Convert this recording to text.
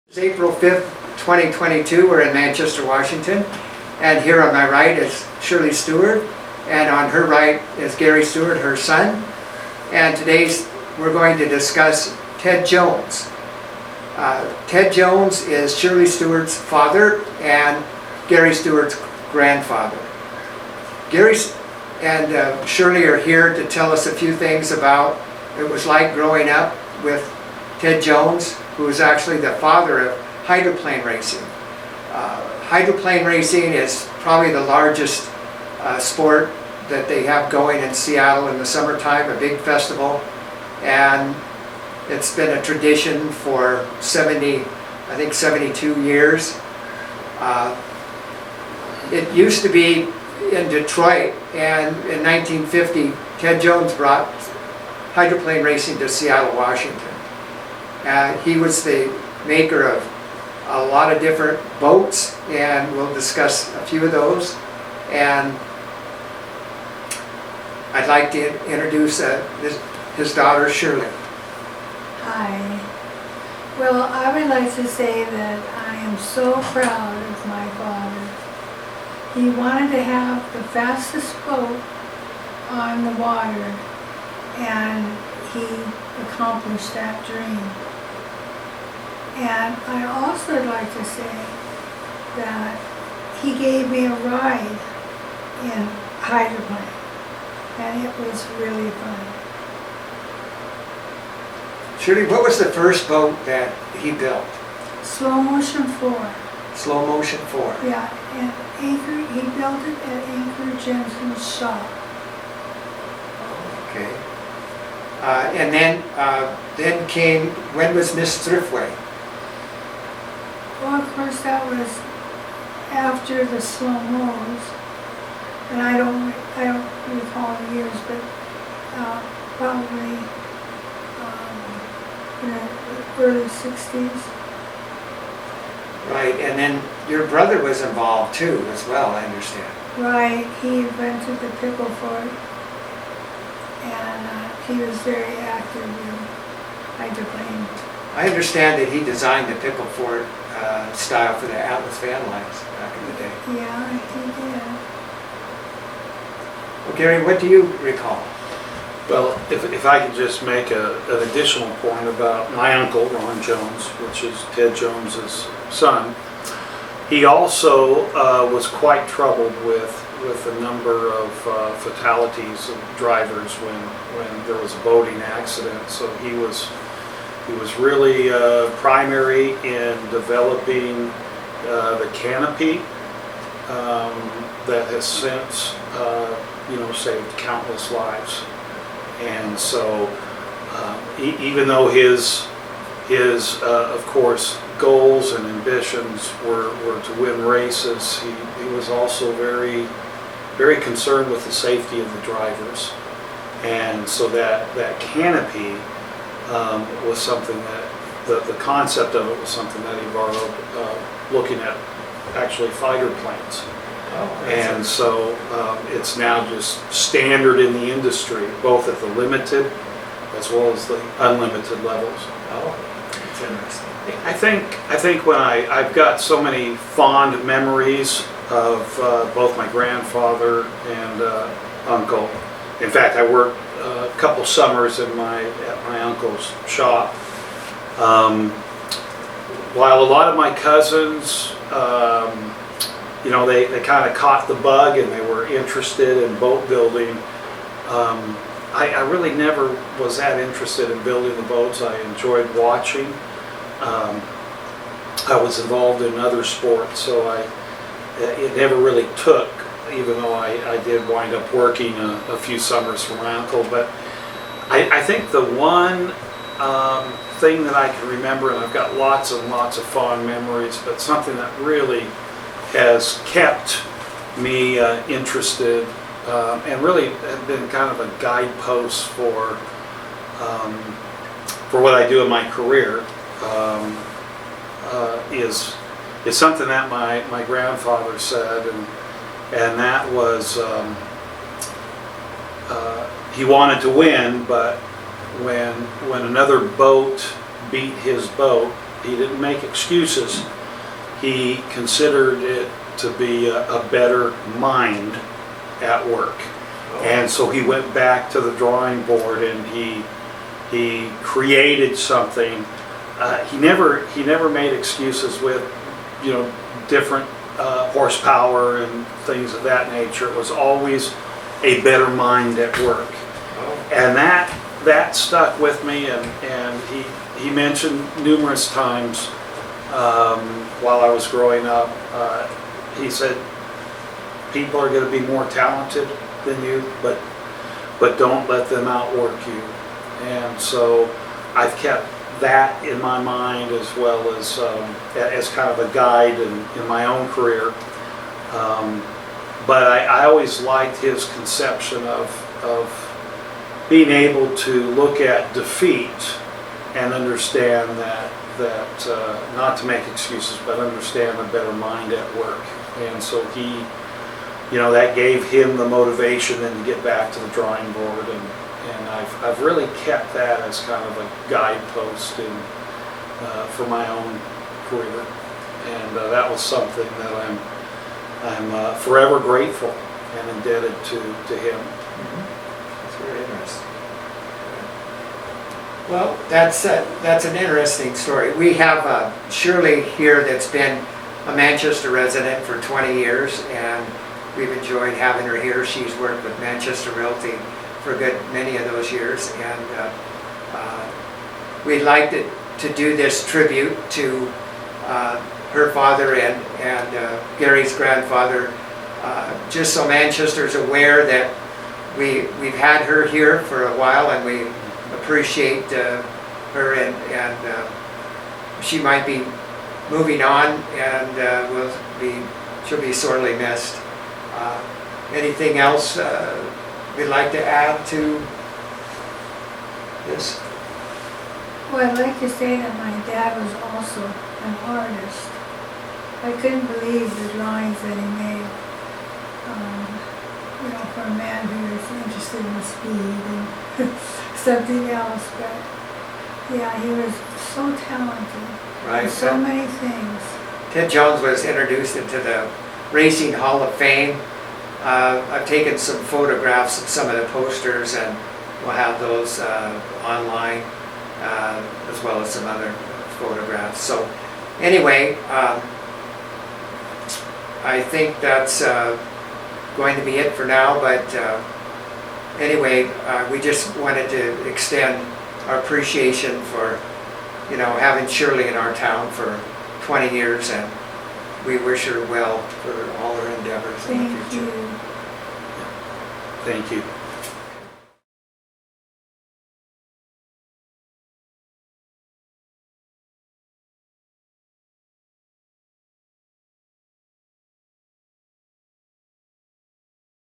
It's April 5th, 2022. We're in Manchester, Washington. And here on my right is Shirley Steward. And on her right is Gary Steward, her son. And today we're going to discuss Ted Jones. Ted Jones is Shirley Steward's father and Gary Steward's grandfather. Gary and Shirley are here to tell us a few things about what it was like growing up with Ted Jones, who is actually the father of hydroplane racing. Hydroplane racing is probably the largest sport that they have going in Seattle in the summertime, a big festival, and it's been a tradition for 72 years. It used to be in Detroit, and in 1950 Ted Jones brought hydroplane racing to Seattle, Washington. He was the maker of a lot of different boats, and we'll discuss a few of those. And I'd like to introduce his daughter, Shirley. Hi. Well, I would like to say that I am so proud of my father. He wanted to have the fastest boat on the water, and he accomplished that dream. And I also would like to say that he gave me a ride in hydroplane, and it was really fun. Shirley, what was the first boat that he built? Slow motion 4. Slow motion 4. Yeah, and he built it at Anchor Jensen's shop. Okay. And then came, when was Miss Thriftway? Well, of course, that was after the slow mos, and I don't recall the years, but probably in the early 60s. Right, and then your brother was involved too, as well, I understand. Right, he invented the pickle fort, and he was very active in hydroplane. I understand that he designed the pickle fort style for the Atlas van lines back in the day. Yeah, he did. Well, Gary, what do you recall? Well, if I could just make an additional point about my uncle, Ron Jones, which is Ted Jones's son. He also was quite troubled with a number of fatalities of drivers when there was a boating accident. So he was really primary in developing the canopy that has since saved countless lives. And so even though his of course goals and ambitions were to win races, he was also very, very concerned with the safety of the drivers. And so that canopy was something that the concept of it was something that he borrowed looking at actually fighter planes. And so it's now just standard in the industry, both at the limited as well as the unlimited levels. Oh, that's interesting. I think when I've got so many fond memories of both my grandfather and uncle. In fact, I worked a couple summers at my uncle's shop. While a lot of my cousins, they kind of caught the bug and they were interested in boat building. I really never was that interested in building the boats. I enjoyed watching. I was involved in other sports, so it never really took, even though I did wind up working a few summers for my uncle. But I think the one thing that I can remember, and I've got lots and lots of fond memories, but something that really has kept me interested and really have been kind of a guidepost for what I do in my career is something that my grandfather said, and that was he wanted to win, but when another boat beat his boat, he didn't make excuses. He considered it to be a better mind at work. And so he went back to the drawing board and he created something. He never made excuses with, you know, different horsepower and things of that nature. It was always a better mind at work. And that stuck with me, and he mentioned numerous times while I was growing up, he said, people are going to be more talented than you, but don't let them outwork you. And so I've kept that in my mind, as well as kind of a guide in my own career. But I always liked his conception of being able to look at defeat and understand that not to make excuses, but understand a better mind at work. And so he, you know, that gave him the motivation then to get back to the drawing board, and I've really kept that as kind of a guidepost for my own career, and that was something that I'm forever grateful and indebted to him. That's very interesting. Well, that's an interesting story. We have Shirley here that's been a Manchester resident for 20 years, and we've enjoyed having her here. She's worked with Manchester Realty for a good many of those years, and we'd like to do this tribute to her father and Gary's grandfather, just so Manchester's aware that we've had her here for a while, and we appreciate her, and she might be moving on, and she'll be sorely missed. Anything else we'd like to add to this? Well, I'd like to say that my dad was also an artist. I couldn't believe the drawings that he made. You know, for a man who is interested in speed and something else, but yeah, he was so talented. Right. In so many things. Ted Jones was introduced into the Racing Hall of Fame. I've taken some photographs of some of the posters, and we'll have those online, as well as some other photographs. So anyway, I think that's going to be it for now, but anyway, we just wanted to extend our appreciation for, you know, having Shirley in our town for 20 years, and we wish her well for all her endeavors in the Thank future. you. Thank you.